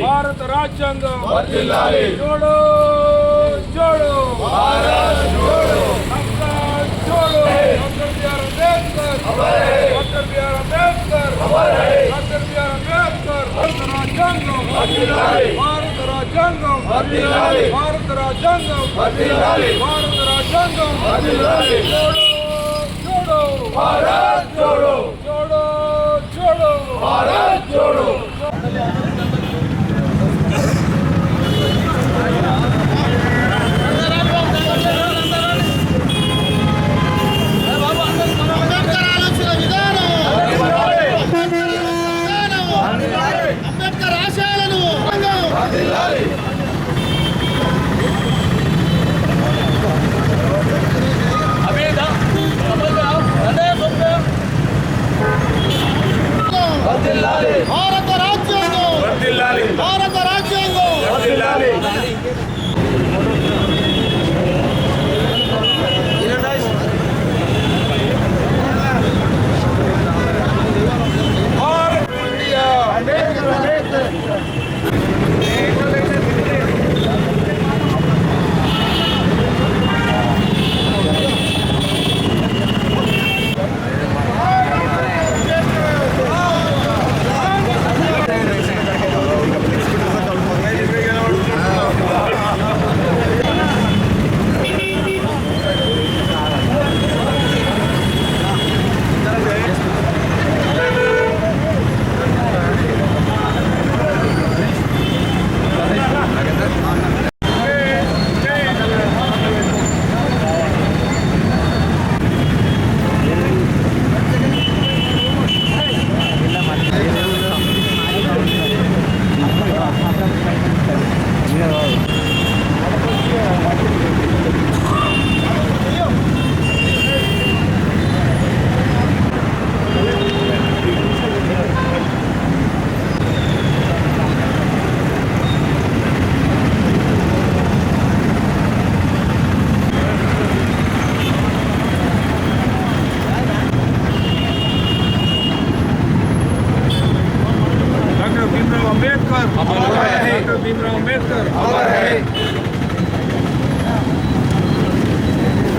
భారత రాజ్యాంగం Jodo Jodo Jodo doctor BR Ambedkar భారత రాజ్యాంగం భారత రాజ్యాంగం భారత రాజ్యాంగం భారత రాజ్యాంగం జోడో భారత్ జోడో జోడో జోడో భారత్ జోడో భారత రాజ్యాంగం భారత రాజ్యాంగం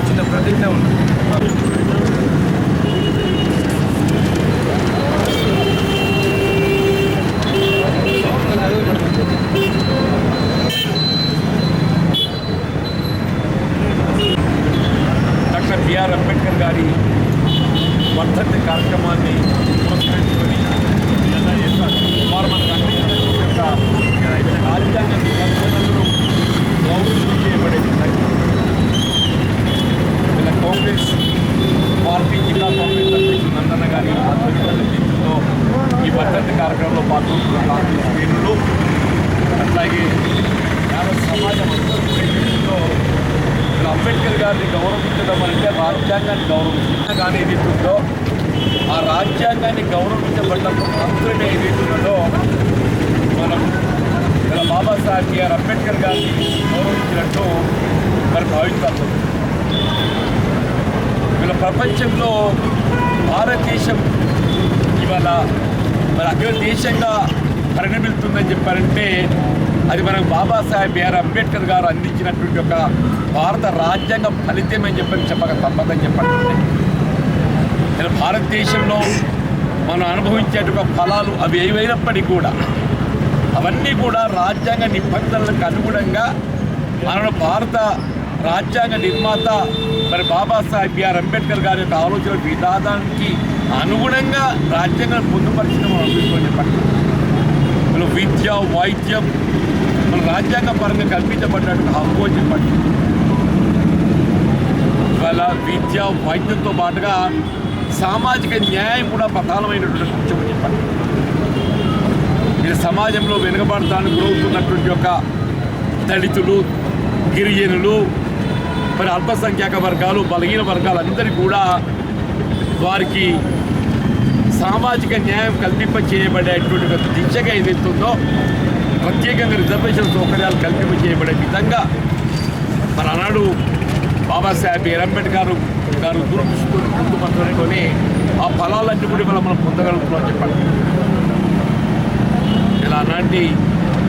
చిన్న ప్రతిజ్ఞ ఉంది. డాక్టర్ బిఆర్ అంబేద్కర్ గారి వర్ధంతి కార్యక్రమాన్ని పురస్కరించుకొని రాజ్యాంగ నిబంధనలను గౌరవం చేయబడే విధంగా కాంగ్రెస్ పార్టీ జిల్లా కాంగ్రెస్ అధ్యక్షుడు నందన్న గారి ఆధ్వర్యంలో ఈ వర్ధంతి కార్యక్రమంలో పాల్గొంటున్న కాంగ్రెస్ శ్రేణులు అట్లాగే యావత్ సమాజం లో అంబేద్కర్ గారిని గౌరవించడం అంటే రాజ్యాంగాన్ని గౌరవించడం కానీ ఏదైతుందో ఆ రాజ్యాంగాన్ని గౌరవించబడ్డప్పుడు మాత్రమే ఏదైతుందో మనం బాబాసాహెబ్ బిఆర్ అంబేద్కర్ గారిని గౌరవించినట్టు మరి భావిస్తాము. వీళ్ళ ప్రపంచంలో భారతదేశం ఇవాళ మరి అగ్ర దేశంగా పరిణమిస్తుందని చెప్పారంటే అది మనకు బాబాసాహెబ్ బిఆర్ అంబేద్కర్ గారు అందించినటువంటి ఒక భారత రాజ్యాంగ ఫలితం అని చెప్పక తప్పదని చెప్పండి. ఇలా భారతదేశంలో మనం అనుభవించేటువంటి ఫలాలు అవి ఏవైనప్పటికీ కూడా అవన్నీ కూడా రాజ్యాంగ నిబంధనలకు అనుగుణంగా మన భారత రాజ్యాంగ నిర్మాత మరి బాబాసాహెబ్ బిఆర్ అంబేద్కర్ గారి యొక్క ఆలోచన విధానానికి అనుగుణంగా రాజ్యాంగం పొందుపరిచిన మనం అనుకుంటున్నాం చెప్పండి. మన విద్య వైద్యం మన రాజ్యాంగ పరంగా కల్పించబడినటువంటి హక్కు అని చెప్పండి. ఇవాళ విద్య వైద్యంతో పాటుగా సామాజిక న్యాయం కూడా ప్రధానమైనటువంటి అంశం అని చెప్పండి. ఇది సమాజంలో వెనుకబడతానికి గురవుతున్నటువంటి యొక్క దళితులు, గిరిజనులు, మరి అల్పసంఖ్యాక వర్గాలు, బలహీన వర్గాలందరికీ కూడా వారికి సామాజిక న్యాయం కల్పింప చేయబడేటువంటి ఒక దిశగా ఏదైతుందో ప్రత్యేకంగా రిజర్వేషన్ సౌకర్యాలు కల్పింప చేయబడే విధంగా మరి ఆనాడు బాబాసాహెబ్ బిఆర్ అంబేద్కర్ గారు దూరదృష్టితో ముందుపడుతూనే ఆ ఫలాలన్నీ కూడా మనం పొందగలుగుతున్నాం చెప్పండి. ఇలా అలాంటి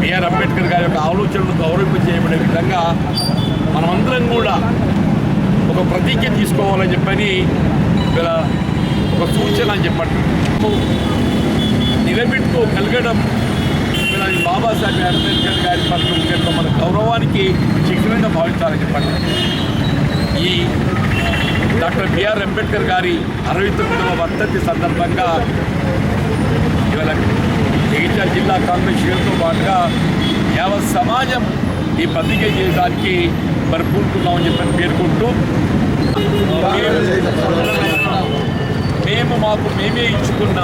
బిఆర్ అంబేద్కర్ గారి యొక్క ఆలోచనలు గౌరవింపజేయబడే విధంగా మనమందరం కూడా ఒక ప్రతిజ్ఞ తీసుకోవాలని చెప్పని ఇలా ఒక సూచన అని చెప్పండి నిలబెట్టుకోగలగడం ఇలా బాబాసాహెబ్ అంబేద్కర్ గారి పట్ల మన గౌరవానికి చిహ్నంగా భావించాలని చెప్పండి. ఈ డాక్టర్ బిఆర్ అంబేద్కర్ గారి 69వ వర్ధంతి సందర్భంగా ఇవాళ జగిత్యాల జిల్లా కాంగ్రెస్ శ్రేణులతో పాటుగా యావత్ సమాజం ఈ ప్రతిజ్ఞ చేయడానికి మరి పూనుకున్నామని చెప్పని పేర్కొంటూ మేమే ఇచ్చుకున్న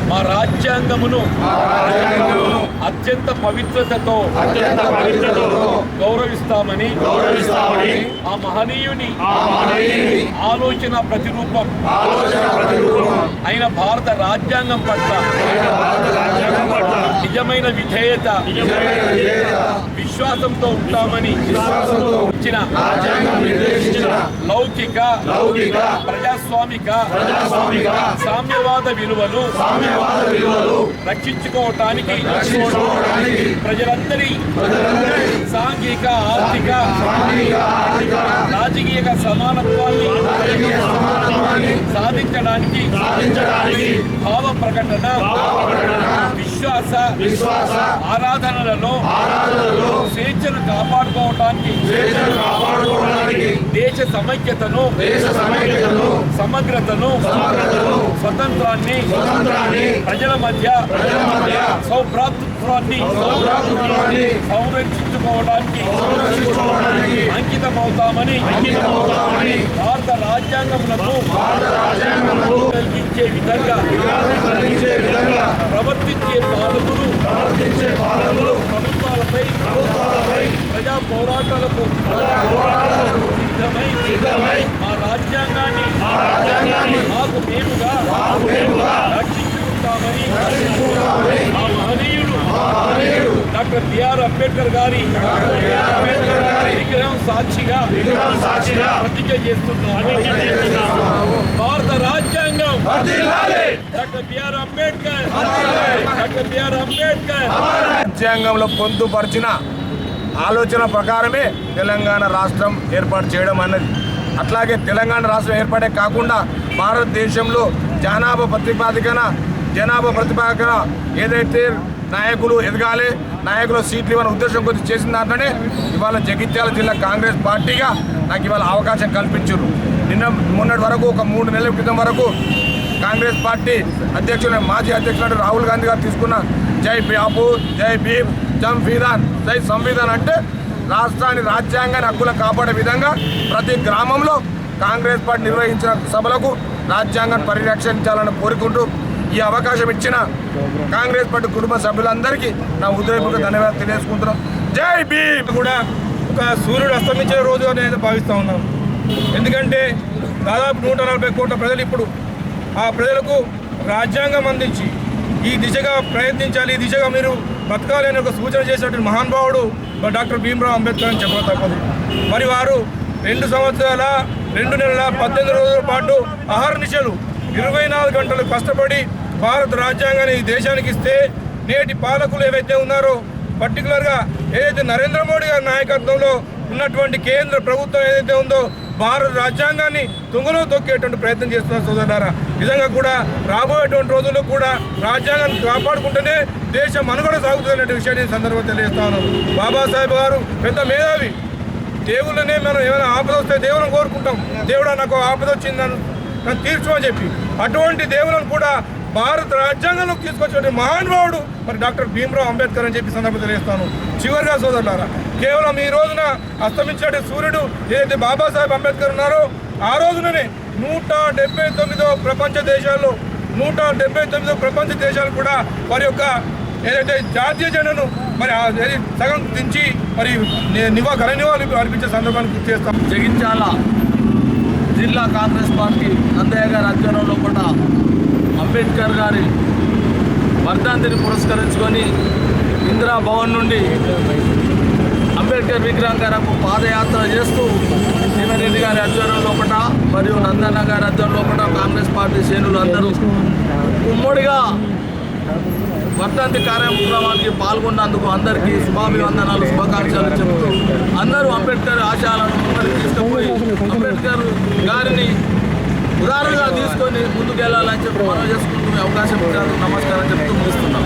మా రాజ్యాంగమును అత్యంత పవిత్రతతో గౌరవిస్తామని ఆ మహనీయుని ఆలోచన ప్రతిరూపం అయిన భారత రాజ్యాంగం పట్ల నిజమైన విధేయత విశ్వాసంతో ఉంటామని ఇచ్చిన లౌకిక ప్రజాస్వామిక సామ్యవాద విలువలు రక్షించుకోవటానికి ప్రజలందరి సాంఘిక ఆర్థిక రాజకీయ సమానత్వాన్ని సాధించడానికి భావ ప్రకటన విశ్వాస ఆరాధనలలో స్వేచ్ఛను కాపాడుకోవటానికి దేశ సమైక్యతను సమగ్రతను స్వతంత్రాన్ని ప్రజల మధ్య సౌభ్రాతృత్వాన్ని సంరక్షించుకోవడానికి అంకితమవుతామని భారత రాజ్యాంగములకు కలిగించే విధంగా ప్రవర్తించే పాలకులు ప్రభుత్వాలపై ప్రజా పోరాటాలకు సిద్ధమై మా రాజ్యాంగాన్ని మాకు మేముగా రక్షించుకుంటామని ఆ మహనీయుడు డాక్టర్ బిఆర్ అంబేద్కర్ గారి విగ్రహం సాక్షిగా ప్రతిజ్ఞ చేస్తున్నాను. భారత రాజ్యాంగం డాక్టర్ బిఆర్ అంబేద్కర్ రాజ్యాంగంలో పొందుపరిచిన ఆలోచన ప్రకారమే తెలంగాణ రాష్ట్రం ఏర్పాటు చేయడం అన్నది. అట్లాగే తెలంగాణ రాష్ట్రం ఏర్పడే కాకుండా భారతదేశంలో జనాభా ప్రతిపాదన ఏదైతే నాయకులు ఎదగాలి, నాయకుల సీట్లు ఇవ్వని ఉద్దేశం కొద్ది చేసిన దాంట్లోనే ఇవాళ జగిత్యాల జిల్లా కాంగ్రెస్ పార్టీగా నాకు ఇవాళ అవకాశం కల్పించారు. మొన్నటి వరకు ఒక 3 నెలల క్రితం వరకు కాంగ్రెస్ పార్టీ అధ్యక్షులు మాజీ అధ్యక్షులు రాహుల్ గాంధీ గారు తీసుకున్న జై బాపు, జై భీమ్, జై సంవిధాన్ అంటే రాష్ట్రాన్ని రాజ్యాంగాన్ని హక్కులను కాపాడే విధంగా ప్రతి గ్రామంలో కాంగ్రెస్ పార్టీ నిర్వహించిన సభలకు రాజ్యాంగాన్ని పరిరక్షించాలని కోరుకుంటూ ఈ అవకాశం ఇచ్చిన కాంగ్రెస్ పార్టీ కుటుంబ సభ్యులందరికీ నా హృదయపూర్వక ధన్యవాదాలు తెలియజేసుకుంటున్నాం. జై భీమ్. కూడా ఒక సూర్యుడు అస్తమించే రోజు అనేది భావిస్తూ ఉన్నాం. ఎందుకంటే దాదాపు 140 కోట్ల ప్రజలు ఇప్పుడు ఆ ప్రజలకు రాజ్యాంగం అందించి ఈ దిశగా ప్రయత్నించాలి, ఈ దిశగా మీరు బతకాలి అనే ఒక సూచన చేసినటువంటి మహానుభావుడు డాక్టర్ భీమ్రావ్ అంబేద్కర్ అని చెప్పడం తప్పదు. మరి వారు 2 సంవత్సరాల 2 నెలల 18 రోజుల పాటు అహర్నిశలు 24 గంటలు కష్టపడి భారత రాజ్యాంగాన్ని ఈ దేశానికి ఇస్తే నేటి పాలకులు ఏవైతే ఉన్నారో పర్టికులర్గా ఏదైతే నరేంద్ర మోడీ గారి నాయకత్వంలో ఉన్నటువంటి కేంద్ర ప్రభుత్వం ఏదైతే ఉందో భారత రాజ్యాంగాన్ని తుంగలో తొక్కేటువంటి ప్రయత్నం చేస్తున్నారు సోదరులారా. నిజంగా కూడా రాబోయేటువంటి రోజుల్లో కూడా రాజ్యాంగాన్ని కాపాడుకుంటేనే దేశం మనుగడ సాగుతున్న విషయాన్ని సందర్భంగా తెలియజేస్తాను. బాబాసాహెబ్ గారు పెద్ద మేధావి. దేవుళ్ళనే మనం ఏమైనా ఆపద వస్తే దేవులను కోరుకుంటాం, దేవుడా నాకు ఆపద వచ్చిందని నన్ను తీర్చమని చెప్పి. అటువంటి దేవులను కూడా భారత రాజ్యాంగంలోకి తీసుకొచ్చే మహానుభావుడు మరి డాక్టర్ భీమ్రావ్ అంబేద్కర్ అని చెప్పి సందర్భంగా తెలియజేస్తాను. చివరిగా సోదరులారా, కేవలం ఈ రోజున అస్తమించిన సూర్యుడు ఏదైతే బాబాసాహెబ్ అంబేద్కర్ ఉన్నారో ఆ రోజుననే 179 ప్రపంచ దేశాల్లో 179 ప్రపంచ దేశాలు కూడా వారి యొక్క ఏదైతే జాతీయ జెండాను మరి సగం దించి మరి ఘన నివాళులు అర్పించే సందర్భాన్ని గుర్తు చేస్తాం. జగిత్యాల జిల్లా కాంగ్రెస్ పార్టీ నందయ్య గారి ఆధ్వర్యంలో కూడా అంబేద్కర్ గారి వర్ధంతిని పురస్కరించుకొని ఇందిరా భవన్ నుండి అంబేద్కర్ విగ్రహం గారికి పాదయాత్ర చేస్తూ శివరెడ్డి గారి ఆధ్వర్యంలో ఒకట మరియు నందన్న గారి ఆధ్వర్యంలో ఒకట కాంగ్రెస్ పార్టీ శ్రేణులు అందరూ ఉమ్మడిగా వర్ధంతి కార్యక్రమానికి పాల్గొన్నందుకు అందరికీ శుభాభివందనాలు, శుభాకాంక్షలు చెబుతూ అందరూ అంబేద్కర్ ఆశయాలను ముందుకు తీసుకుపోయి అంబేద్కర్ గారిని ఉదాహరణగా తీసుకొని ముందుకు వెళ్ళాలని చెప్పి మనం చేసుకుంటూ అవకాశం ఇచ్చినందుకు నమస్కారం చెప్తూ ముగిస్తున్నాం.